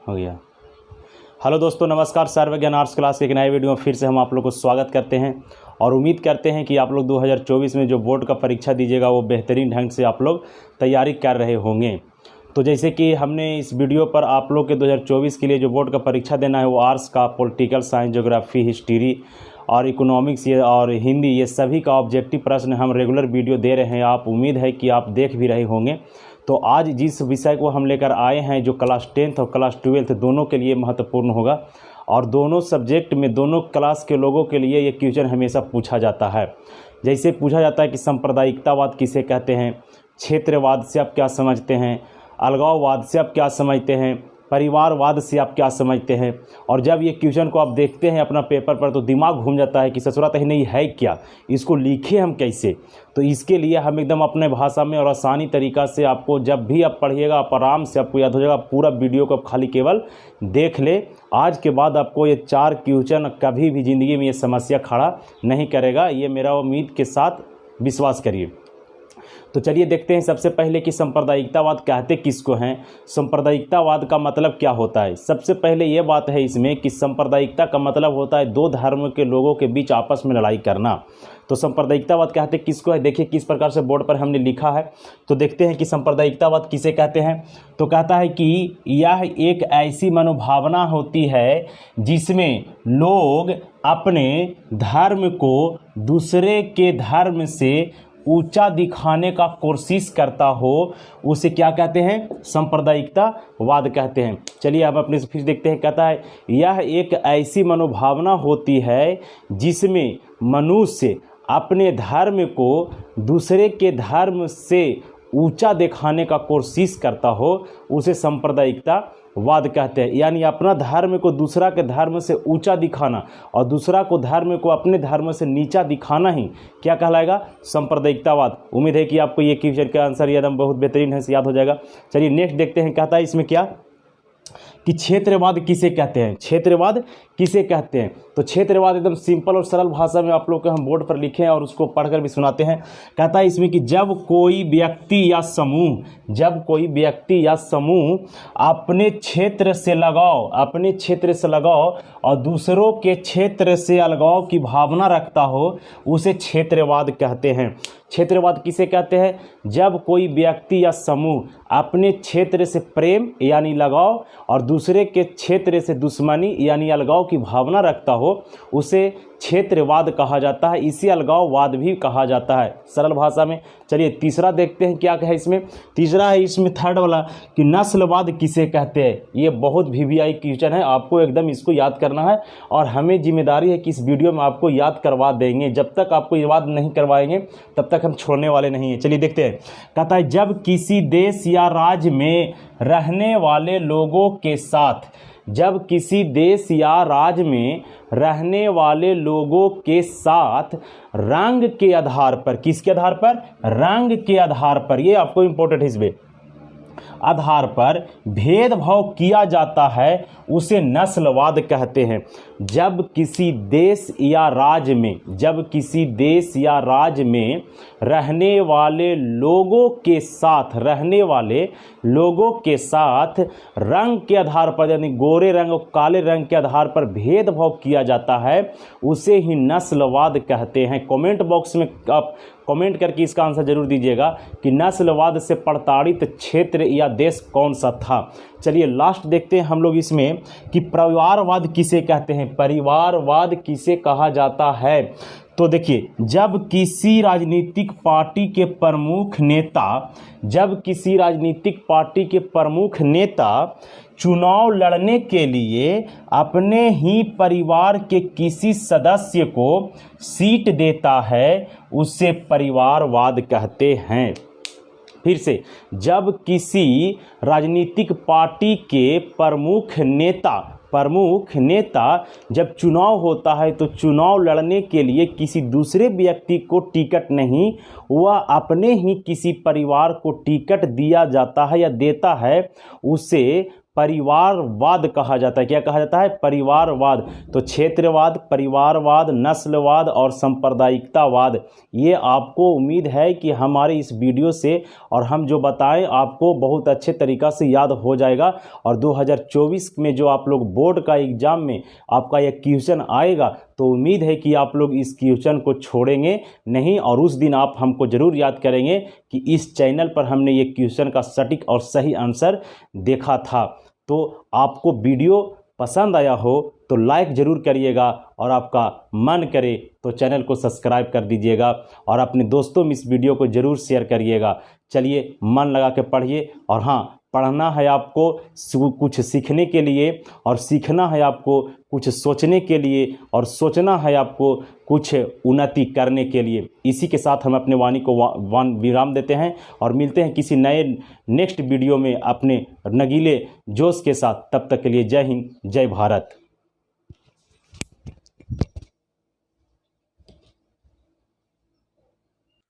हो गया। हेलो दोस्तों, नमस्कार। सर्वज्ञान आर्ट्स क्लास के एक नए वीडियो में फिर से हम आप लोग को स्वागत करते हैं और उम्मीद करते हैं कि आप लोग 2024 में जो बोर्ड का परीक्षा दीजिएगा वो बेहतरीन ढंग से आप लोग तैयारी कर रहे होंगे। तो जैसे कि हमने इस वीडियो पर आप लोग के 2024 के लिए जो बोर्ड का परीक्षा देना है वो आर्ट्स का, पॉलिटिकल साइंस, ज्योग्राफी, हिस्ट्री और इकोनॉमिक्स ये और हिंदी, ये सभी का ऑब्जेक्टिव प्रश्न हम रेगुलर वीडियो दे रहे हैं। आप उम्मीद है कि आप देख भी रहे होंगे। तो आज जिस विषय को हम लेकर आए हैं जो क्लास 10th और क्लास 12th दोनों के लिए महत्वपूर्ण होगा और दोनों सब्जेक्ट में दोनों क्लास के लोगों के लिए ये क्वेश्चन हमेशा पूछा जाता है। जैसे पूछा जाता है कि सांप्रदायिकतावाद किसे कहते हैं, क्षेत्रवाद से आप क्या समझते हैं, अलगाववाद से आप क्या समझते हैं, परिवारवाद से आप क्या समझते हैं। और जब ये क्वेश्चन को आप देखते हैं अपना पेपर पर तो दिमाग घूम जाता है कि ससुरात ही नहीं है क्या, इसको लिखे हम कैसे। तो इसके लिए हम एकदम अपने भाषा में और आसानी तरीक़ा से आपको जब भी आप पढ़िएगा आप आराम से आपको याद हो जाएगा। पूरा वीडियो को आप खाली केवल देख ले। आज के बाद आपको ये 4 क्वेश्चन कभी भी ज़िंदगी में ये समस्या खड़ा नहीं करेगा, ये मेरा उम्मीद के साथ विश्वास करिए। तो चलिए देखते हैं सबसे पहले कि सांप्रदायिकतावाद कहते किसको हैं, सांप्रदायिकतावाद का मतलब क्या होता है। सबसे पहले ये बात है इसमें कि सांप्रदायिकता का मतलब होता है 2 धर्म के लोगों के बीच आपस में लड़ाई करना। तो सांप्रदायिकतावाद कहते किसको है, देखिए किस प्रकार से बोर्ड पर हमने लिखा है। तो देखते हैं कि सांप्रदायिकतावाद किसे कहते हैं। तो कहता है कि यह एक ऐसी मनोभावना होती है जिसमें लोग अपने धर्म को दूसरे के धर्म से ऊंचा दिखाने का कोशिश करता हो, उसे क्या कहते हैं, सांप्रदायिकतावाद कहते हैं। चलिए अब अपने से फिर देखते हैं। कहता है यह एक ऐसी मनोभावना होती है जिसमें मनुष्य अपने धर्म को दूसरे के धर्म से ऊंचा दिखाने का कोशिश करता हो, उसे सांप्रदायिकतावाद कहते हैं। यानी अपना धर्म को दूसरा के धर्म से ऊंचा दिखाना और दूसरा को धर्म को अपने धर्म से नीचा दिखाना ही क्या कहलाएगा, सांप्रदायिकतावाद। उम्मीद है कि आपको ये क्वेश्चन का आंसर एकदम बहुत बेहतरीन है, याद हो जाएगा। चलिए नेक्स्ट देखते हैं। कहता है इसमें क्या कि क्षेत्रवाद किसे कहते हैं, क्षेत्रवाद किसे कहते हैं। तो क्षेत्रवाद एकदम सिंपल और सरल भाषा में आप लोग को हम बोर्ड पर लिखे हैं और उसको पढ़कर भी सुनाते हैं। कहता है इसमें कि जब कोई व्यक्ति या समूह अपने क्षेत्र से लगाव और दूसरों के क्षेत्र से अलगाव की भावना रखता हो, उसे क्षेत्रवाद कहते हैं। क्षेत्रवाद किसे कहते हैं, जब कोई व्यक्ति या समूह अपने क्षेत्र से प्रेम यानी लगाव और दूसरे के क्षेत्र से दुश्मनी यानी अलगाव की भावना रखता हो, उसे क्षेत्रवाद कहा जाता है। इसी अलगाववाद भी कहा जाता है सरल भाषा में। चलिए तीसरा देखते हैं क्या है इसमें। तीसरा है इसमें थर्ड वाला कि नस्लवाद किसे कहते हैं। ये बहुत VVI क्वेश्चन है, आपको एकदम इसको याद करना है और हमें जिम्मेदारी है कि इस वीडियो में आपको याद करवा देंगे। जब तक आपको याद नहीं करवाएंगे तब तक हम छोड़ने वाले नहीं हैं। चलिए देखते हैं। कहता है जब किसी देश या राज्य में रहने वाले लोगों के साथ रंग के आधार पर, किसके आधार पर, रंग के आधार पर, ये आपको इंपॉर्टेंट है, इसमें आधार पर भेदभाव किया जाता है, उसे नस्लवाद कहते हैं। जब किसी देश या राज्य में रहने वाले लोगों के साथ रंग के आधार पर यानी गोरे रंग और काले रंग के आधार पर भेदभाव किया जाता है, उसे ही नस्लवाद कहते हैं। कमेंट बॉक्स में आप कमेंट करके इसका आंसर जरूर दीजिएगा कि नस्लवाद से प्रताड़ित क्षेत्र या देश कौन सा था। चलिए लास्ट देखते हैं हम लोग इसमें कि परिवारवाद किसे कहते हैं, परिवारवाद किसे कहा जाता है। तो देखिए जब किसी राजनीतिक पार्टी के प्रमुख नेता चुनाव लड़ने के लिए अपने ही परिवार के किसी सदस्य को सीट देता है, उसे परिवारवाद कहते हैं। फिर से, जब किसी राजनीतिक पार्टी के प्रमुख नेता जब चुनाव होता है तो चुनाव लड़ने के लिए किसी दूसरे व्यक्ति को टिकट नहीं, वह अपने ही किसी परिवार को टिकट दिया जाता है या देता है, उसे परिवारवाद कहा जाता है। क्या कहा जाता है? परिवारवाद। तो क्षेत्रवाद, परिवारवाद, नस्लवाद और सांप्रदायिकतावाद, ये आपको उम्मीद है कि हमारे इस वीडियो से और हम जो बताएं आपको बहुत अच्छे तरीक़ा से याद हो जाएगा। और 2024 में जो आप लोग बोर्ड का एग्ज़ाम में आपका ये क्वेश्चन आएगा तो उम्मीद है कि आप लोग इस क्वेश्चन को छोड़ेंगे नहीं और उस दिन आप हमको ज़रूर याद करेंगे कि इस चैनल पर हमने ये क्वेश्चन का सटीक और सही आंसर देखा था। तो आपको वीडियो पसंद आया हो तो लाइक ज़रूर करिएगा और आपका मन करे तो चैनल को सब्सक्राइब कर दीजिएगा और अपने दोस्तों में इस वीडियो को ज़रूर शेयर करिएगा। चलिए मन लगा के पढ़िए। और हाँ, पढ़ना है आपको कुछ सीखने के लिए और सीखना है आपको कुछ सोचने के लिए और सोचना है आपको कुछ उन्नति करने के लिए। इसी के साथ हम अपने वाणी को विराम देते हैं और मिलते हैं किसी नए नेक्स्ट वीडियो में अपने नगीले जोश के साथ। तब तक के लिए जय हिंद, जय भारत।